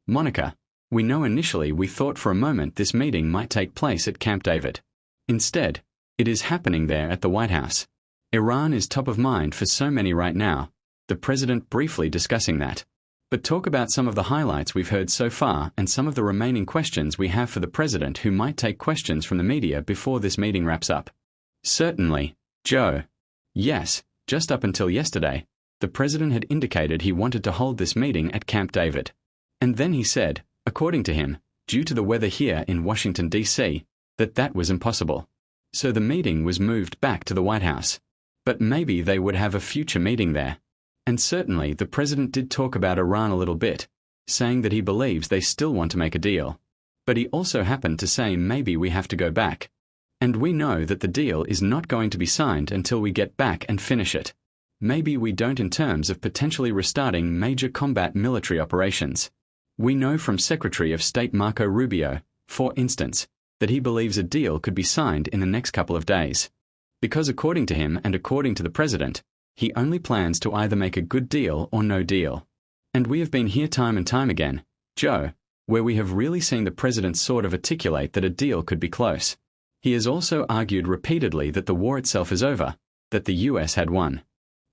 Monica, we know initially we thought for a moment this meeting might take place at Camp David. Instead, it is happening there at the White House. Iran is top of mind for so many right now, the president briefly discussing that. But talk about some of the highlights we've heard so far and some of the remaining questions we have for the president who might take questions from the media before this meeting wraps up. Certainly, Joe. Yes, just up until yesterday, the president had indicated he wanted to hold this meeting at Camp David. And then he said, according to him, due to the weather here in Washington, D.C., that was impossible. So the meeting was moved back to the White House. But maybe they would have a future meeting there. And certainly the president did talk about Iran a little bit, saying that he believes they still want to make a deal. But he also happened to say maybe we have to go back. And we know that the deal is not going to be signed until we get back and finish it. Maybe we don't in terms of potentially restarting major combat military operations. We know from Secretary of State Marco Rubio, for instance, that he believes a deal could be signed in the next couple of days. Because according to him and according to the president, he only plans to either make a good deal or no deal. And we have been here time and time again, Joe, where we have really seen the president sort of articulate that a deal could be close. He has also argued repeatedly that the war itself is over, that the US had won.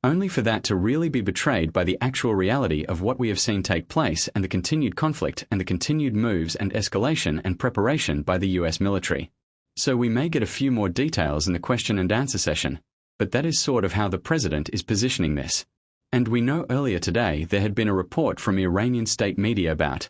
Only for that to really be betrayed by the actual reality of what we have seen take place and the continued conflict and the continued moves and escalation and preparation by the US military. So we may get a few more details in the question and answer session, but that is sort of how the president is positioning this. And we know earlier today there had been a report from Iranian state media about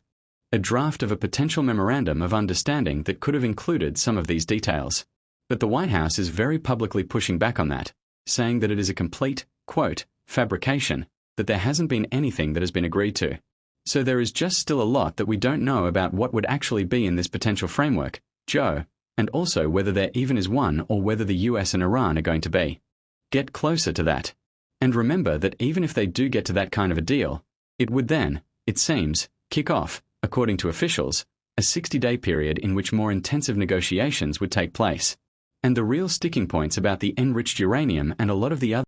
a draft of a potential memorandum of understanding that could have included some of these details. But the White House is very publicly pushing back on that, saying that it is a complete, quote, fabrication, that there hasn't been anything that has been agreed to. So there is just still a lot that we don't know about what would actually be in this potential framework, Joe, and also whether there even is one or whether the US and Iran are going to be. Get closer to that. And remember that even if they do get to that kind of a deal, it would then, it seems, kick off, according to officials, a 60-day period in which more intensive negotiations would take place. And the real sticking points about the enriched uranium and a lot of the other